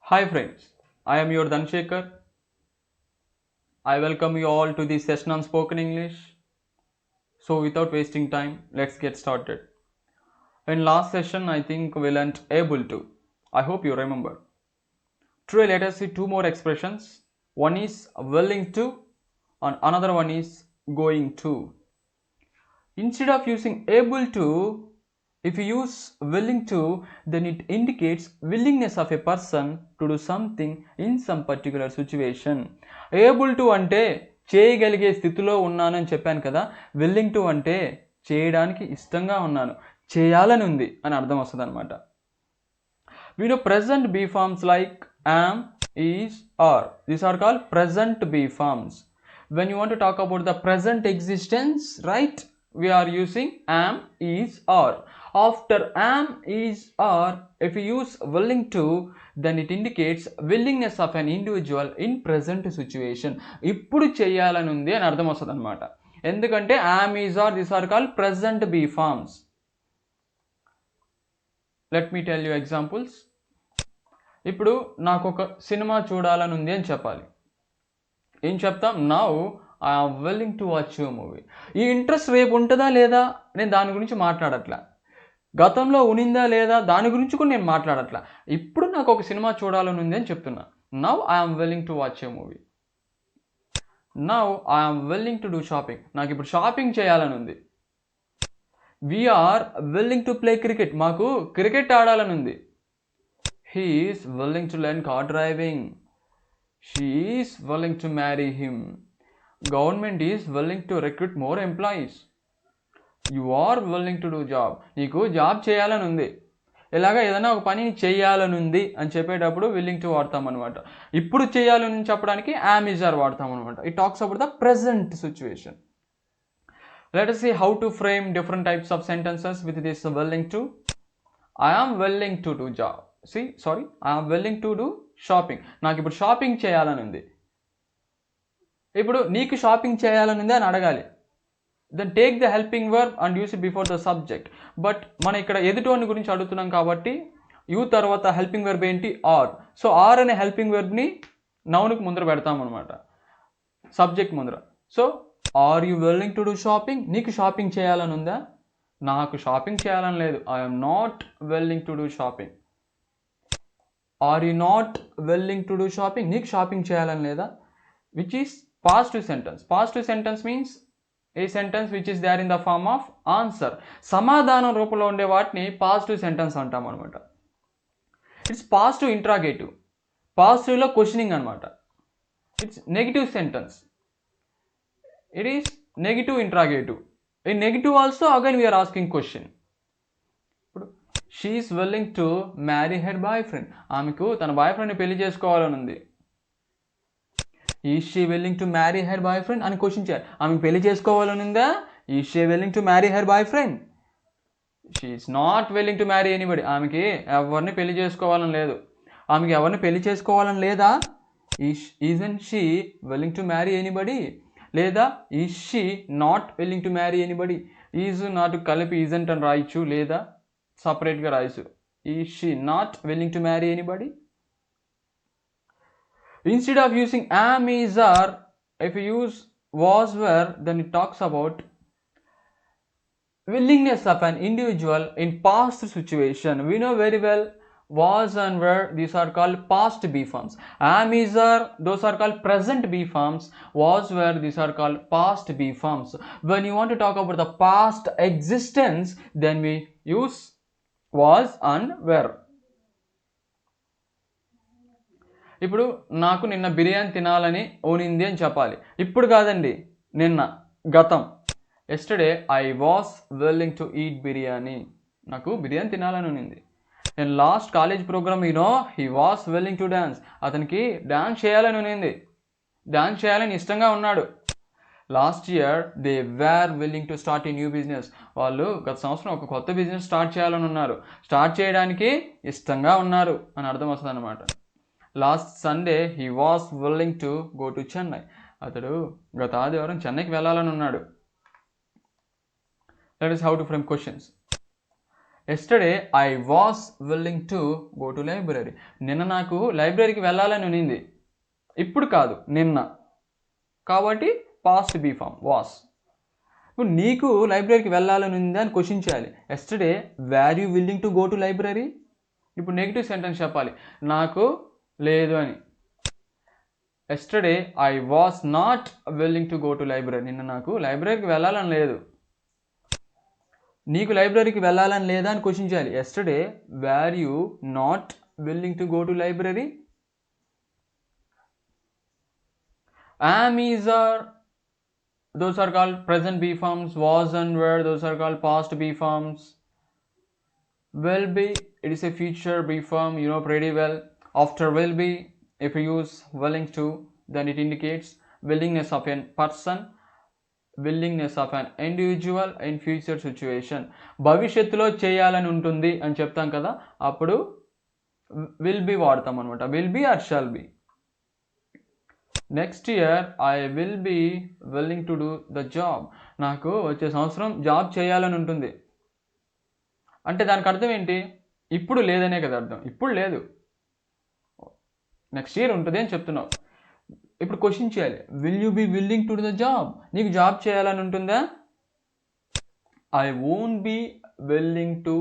Hi friends, I am your Dhanshekar. I welcome you all to this session on spoken English. So without wasting time, let's get started. In last session, I think we learnt able to. I hope you remember. Today let us see two more expressions. One is willing to and another one is going to. Instead of using able to, if you use willing to, then it indicates willingness of a person to do something in some particular situation. Able to అంటే చేయగలిగే స్థితిలో ఉన్నానని చెప్పాను కదా. Willing to అంటే చేయడానికి ఇష్టంగా ఉన్నాను, చేయాలని ఉంది అని అర్థం వస్తుంది అనమాట. We know present B forms like am, is, are. These are called present B forms. When you want to talk about the present existence, right, we are using am, is, are. After am, is, are, if you use willing to, then it indicates willingness of an individual in present situation. ఇప్పుడు చేయాలని ఉంది అని అర్థం వస్తుంది అనమాట. ఎందుకంటే am, is, are, these are called present B forms. Let me tell you examples. ఇప్పుడు నాకు ఒక సినిమా చూడాలని ఉంది అని చెప్పాలి. ఏం చెప్తాం? Now I'm willing to watch you movie. ఈ ఇంట్రెస్ట్ రేపు ఉంటుందా లేదా నేను దాని గురించి మాట్లాడట్లా. గతంలో ఉనిందా లేదా దాని గురించి కూడా నేను మాట్లాడట్లా. ఇప్పుడు నాకు ఒక సినిమా చూడాలని ఉంది అని చెప్తున్నా. Now I'm willing to watch you movie. Now I'm willing to do shopping. నాకు ఇప్పుడు షాపింగ్ చేయాలని ఉంది. We are willing to play cricket. మాకు క్రికెట్ ఆడాలని ఉంది. He is willing to learn car driving. She is willing to marry him. Government is willing to recruit more employees. You are willing to do job. నీకు job చేయాలని ఉంది. ఇలాగా ఏదైనా ఒక పని చేయాలని ఉంది అని చెప్పేటప్పుడు willing to వాడతాం అనమాట. ఇప్పుడు చేయాలని చెప్పడానికి am, is, are వాడతాం అనమాట. It talks about the present situation. Let us see how to frame different types of sentences with this willing to. I am willing to do job. I am willing to do shopping. నాకు ఇప్పుడు shopping చేయాలని ఉంది. ఇప్పుడు నీకు shopping చేయాలని ఉంది అని అడగాలి. Then take the helping verb and use it before the subject. But మనం ఇక్కడ ఎదుటోని గురించి అడుగుతున్నాం కాబట్టి యూ తర్వాత హెల్పింగ్ వర్బ్ ఏంటి? ఆర్. సో ఆర్ అనే హెల్పింగ్ వర్బ్ని నౌన్కి ముందర పెడతాం అనమాట, సబ్జెక్ట్ ముందర. So are you willing to do shopping? నీకు షాపింగ్ చేయాలని ఉందా? నాకు షాపింగ్ చేయాలని లేదు. I'm not willing to do shopping. Are you not willing to do shopping? నీకు షాపింగ్ చేయాలని లేదా? Which is positive sentence. Positive sentence means a sentence which is there in the form of answer. సమాధానం రూపంలో ఉండే వాటిని positive sentence అంటాం అనమాట. It's positive interrogative. పాజిటివ్లో క్వశ్చనింగ్ అనమాట. It's negative sentence. It is negative interrogative. In negative also again we are asking question. She is willing to marry her boyfriend. ఆమెకు తన బాయ్ ఫ్రెండ్ని పెళ్లి చేసుకోవాలని ఉంది. Is she willing to marry her boyfriend అని question చేయాలి. ఆమెకు పెళ్లి చేసుకోవాలని ఉందా? Is she willing to marry her boyfriend? She is not willing to marry anybody. ఆమెకి ఎవరిని పెళ్లి చేసుకోవాలని లేదు. ఆమెకి ఎవరిని పెళ్లి చేసుకోవాలని లేదా? Isn't she willing to marry anybody? లేదా is she not willing to marry anybody. Is not కలిపి ఈజంట్ అని రాయొచ్చు, లేదా సపరేట్గా రాయొచ్చు. Is she not willing to marry anybody. Instead of using am, is, are, if you use was, were, then it talks about willingness of an individual in past situation. We know very well was and were, these are called past B forms. Am, is, are, those are called present B forms. Was, were, these are called past B forms. When you want to talk about the past existence, then we use was and were. ఇప్పుడు నాకు నిన్న బిర్యానీ తినాలని ఉనింది అని చెప్పాలి. ఇప్పుడు కాదండి, నిన్న, గతం. Yesterday I was willing to eat biryani. నాకు బిర్యానీ తినాలని ఉనింది. In last college program he was willing to dance. అతనికి డ్యాన్స్ చేయాలని ఉనింది, డ్యాన్స్ చేయాలని ఇష్టంగా ఉన్నాడు. Last year they were willing to start a new business. వాళ్ళు గత సంవత్సరం ఒక కొత్త బిజినెస్ స్టార్ట్ చేయాలని ఉన్నారు, స్టార్ట్ చేయడానికి ఇష్టంగా ఉన్నారు అని అర్థం వస్తుంది అనమాట. Last Sunday he was willing to go to Chennai. అతడు గత ఆదివారం చెన్నైకి వెళ్ళాలని ఉన్నాడు. That is how to frame questions. Yesterday I was willing to go to library. నిన్న నాకు లైబ్రరీకి వెళ్ళాలని ఉన్నింది. ఇప్పుడు కాదు, నిన్న. కాబట్టి పాస్ట్ బీ ఫామ్ వాస్. ఇప్పుడు నీకు లైబ్రరీకి వెళ్ళాలని ఉంది అని క్వశ్చన్ చేయాలి. Yesterday where you willing to go to library. ఇప్పుడు నెగిటివ్ సెంటెన్స్ చెప్పాలి, నాకు లేదు అని. Yesterday I was not willing to go to library. నిన్న నాకు లైబ్రరీకి వెళ్ళాలని లేదు. నీకు లైబ్రరీకి వెళ్ళాలని లేదా అని క్వశ్చన్ చేయాలి. Yesterday where you not willing to go to library. Am, is, are, those are called present B forms. Was and were, those are called past B forms. Will be, it is a future B form, you know pretty well. After will be, if you use willing to, then it indicates willingness of a person, willingness of an individual in future situation. భవిష్యత్తులో చేయాలని ఉంటుంది అని చెప్తాం కదా, అప్పుడు will be వాడతాం అనమాట. will be or shall be. Next year I will be willing to do the job. నాకు వచ్చే సంవత్సరం జాబ్ చేయాలని ఉంటుంది అంటే దానికి అర్థం ఏంటి? ఇప్పుడు లేదనే కదా అర్థం. ఇప్పుడు లేదు, నెక్స్ట్ ఇయర్ ఉంటుంది అని చెప్తున్నావు. ఇప్పుడు క్వశ్చన్ చేయాలి, will you be willing to do the job. నీకు జాబ్ చేయాలని ఉంటుందా? I won't be willing to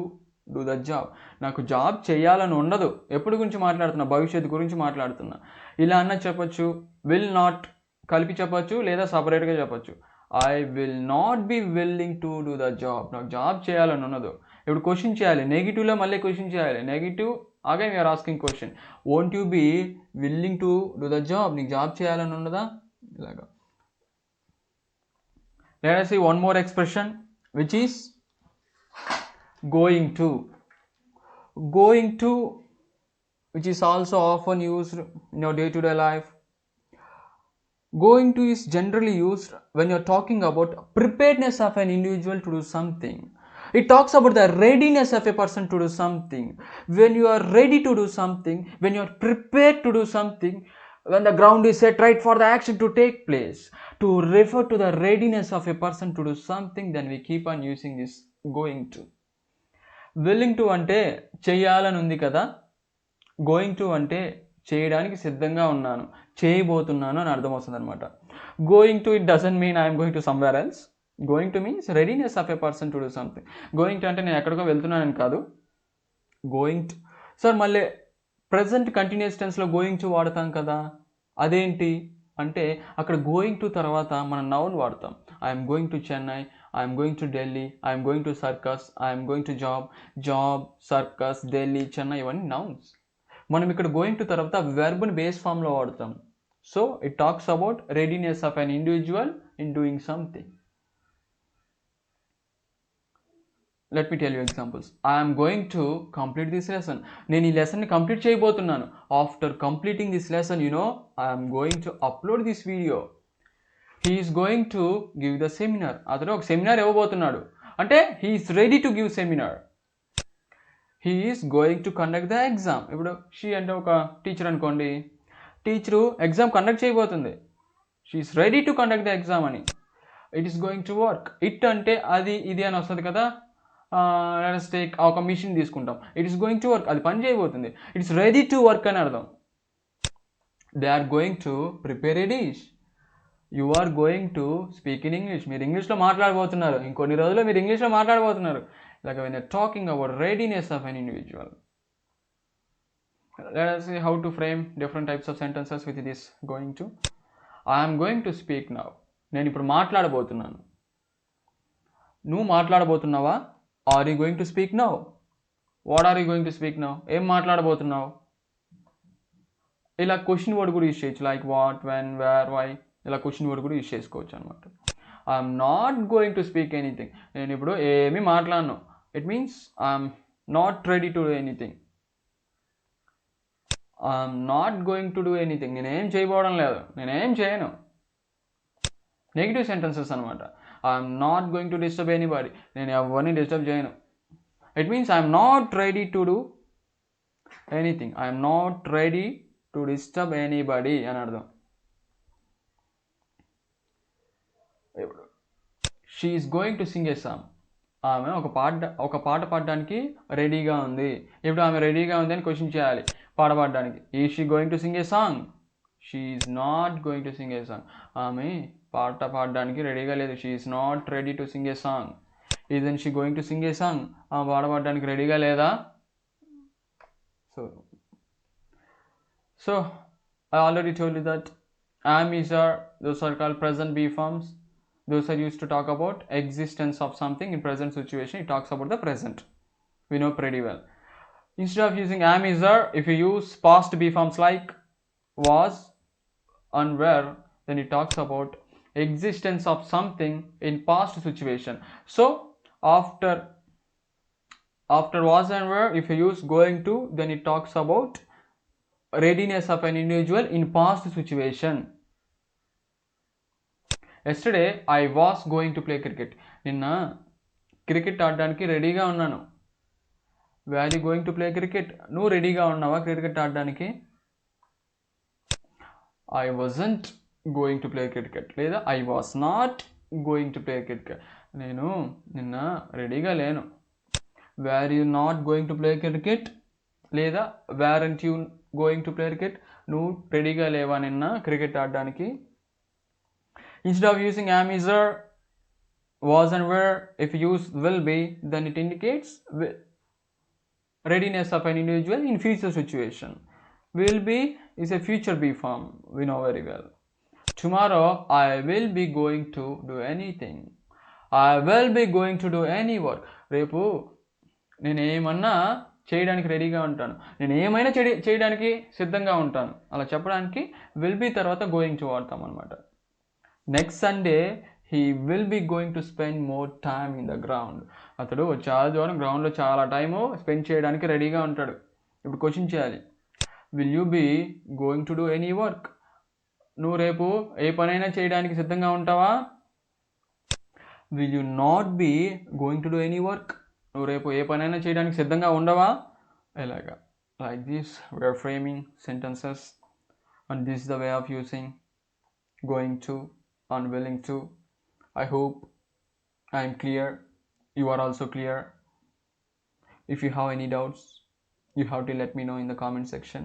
do the job. నాకు జాబ్ చేయాలని ఉండదు. ఎప్పుడు గురించి మాట్లాడుతున్నా? భవిష్యత్తు గురించి మాట్లాడుతున్నా. ఇలా అన్న చెప్పచ్చు, విల్ నాట్ కలిపి చెప్పచ్చు, లేదా సపరేట్గా చెప్పచ్చు. I will not be willing to do the job. నాకు జాబ్ చేయాలని ఉండదు. ఇప్పుడు క్వశ్చన్ చేయాలి, నెగిటివ్లో మళ్ళీ క్వశ్చన్ చేయాలి. Negative again you're asking question, won't you be willing to do the job. నీకు జాబ్ చేయాలని ఉండదా? ఇలాగా. Let us see one more expression which is going to. Going to, which is also often used in your day-to-day life. Going to is generally used when you're talking about preparedness of an individual to do something. It talks about the readiness of a person to do something. When you are ready to do something, when you are prepared to do something, when the ground is set right for the action to take place, to refer to the readiness of a person to do something, then we keep on using this going to. Willing to అంటే చేయాలని ఉంది కదా, going to అంటే చేయడానికి సిద్ధంగా ఉన్నాను, చేయబోతున్నాను అని అర్థం వస్తుంది అనమాట. Going to it doesn't mean I'm going to somewhere else. Going to means readiness of a person to do something. Going to అంటే నేను ఎక్కడికో వెళ్తున్నానని కాదు. Going to. సార్ మళ్ళీ ప్రజెంట్ కంటిన్యూస్ టెన్స్లో గోయింగ్ టు వాడతాం కదా, అదేంటి అంటే అక్కడ గోయింగ్ టు తర్వాత మనం నౌన్ వాడతాం. I'm going to Chennai, I'm going to Delhi, I'm going to circus, I'm going to job, circus, Delhi, Chennai, ఇవన్నీ నౌన్స్. మనం ఇక్కడ గోయింగ్ టు తర్వాత వెర్బ్ని బేస్ ఫామ్లో వాడతాం. So it talks about readiness of an individual in doing something. Let me tell you examples. I'm going to complete this lesson. నేను ఈ లెసన్ని complete చేయబోతున్నాను. After completing this lesson I'm going to upload this video. He is going to give the seminar. అతను ఒక seminar ఇవ్వబోతున్నాడు అంటే he is ready to give seminar. He is going to conduct the exam. ఇప్పుడు she అంటే ఒక teacher అనుకోండి, teacher exam conduct చేయబోతుంది. She is ready to conduct the exam అని. It is going to work. It అంటే అది ఇది అని వస్తుంది కదా. లెట్స్ టేక్ ఒక మిషన్ తీసుకుంటాం. It is going to work, అది పని చేయబోతుంది. It is ready to work అని అర్థం. They are going to prepare a dish. You are going to speak in English. మీరు ఇంగ్లీష్లో మాట్లాడబోతున్నారు. ఇంకొన్ని రోజుల్లో మీరు ఇంగ్లీష్లో మాట్లాడబోతున్నారు. Like when they're talking about readiness of an individual. Let us see how to frame different types of sentences with this going to. I am going to speak now. నేను ఇప్పుడు మాట్లాడబోతున్నాను. నువ్వు మాట్లాడబోతున్నావా? Are you going to speak now? What are you going to speak now? ఏం మాట్లాడబోతున్నావు? ఇలా question word కూడా use చేయొచ్చు. Like what, when, where, why. ఇలా క్వశ్చన్ వర్డ్ కూడా యూజ్ చేసుకోవచ్చు అనమాట. I'm not going to speak anything. నేను ఇప్పుడు ఏమీ మాట్లాడను. It means I'm not ready to do anything. I'm not going to do anything. నేనేం చేయబోవడం లేదు, నేనేం చేయను. నెగిటివ్ సెంటెన్సెస్ అనమాట. I'm not going to disturb anybody. నేను ఎవరిని డిస్టర్బ్ చేయను. It means I'm not ready to do anything. I'm not ready to disturb anybody అని అర్థం. ఇప్పుడు she is going to sing A song. ఆమె ఒక పాట పాడడానికి రెడీగా ఉంది. ఇప్పుడు ఆమె రెడీగా ఉంది అని క్వశ్చన్ చేయాలి పాట పాడడానికి. Is she going to sing A song? She is not going to sing A song. ఆమె పాట పాడడానికి రెడీగా లేదు. She is not ready to sing A song. ఈజన్ she going to sing A song? ఆమె పాట పాడడానికి రెడీగా లేదా? So I already told you that am, is, are, those are called present B forms. Those are used to talk about existence of something in present situation. It talks about the present. We know pretty well. Instead of using am, is, are, if you use past B forms like was and were, then it talks about existence of something in past situation. So after was and were, if you use going to, then it talks about readiness of an individual in past situation. Yesterday I was going to play cricket. నిన్న cricket ఆడడానికి రెడీగా ఉన్నాను. were you going to play cricket? నువ్వు రెడీగా ఉన్నావా cricket ఆడడానికి? I wasn't going to play cricket లేదా I was not going to play cricket. నేను నిన్న రెడీగా లేను. were you not going to play cricket లేదా weren't you going to play cricket? నువ్వు రెడీగా లేవా నిన్న క్రికెట్ ఆడడానికి? Instead of using am, is, are, was and were, if you use will be, then it indicates readiness of an individual in future situation. Will be is a future B form, we know very well. Tomorrow I will be going to do anything. I will be going to do any work. రేపు నేను ఏమన్నా చేయడానికి రెడీగా ఉంటాను. నేను ఏమైనా చేయడానికి సిద్ధంగా ఉంటాను. అలా చెప్పడానికి విల్ బీ తర్వాత గోయింగ్ టు వాడతాం అనమాట. Next Sunday he will be going to spend more time in the ground. అతడు చాలా దూరం గ్రౌండ్లో చాలా టైము స్పెండ్ చేయడానికి రెడీగా ఉంటాడు. ఇప్పుడు క్వశ్చన్ చేయాలి, will you be going to do any work? నువ్వు రేపు ఏ పనైనా చేయడానికి సిద్ధంగా ఉంటావా? Will you not be going to do any work? నువ్వు రేపు ఏ పనైనా చేయడానికి సిద్ధంగా ఉండవా? ఎలాగా? Like this we are framing sentences and this is the way of using going to and willing to. I hope I am clear. You are also clear. If you have any doubts, you have to let me know in the comment section.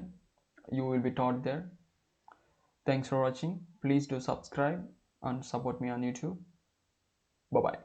You will be taught there. Thanks for watching. Please do subscribe and support me on YouTube. Bye bye.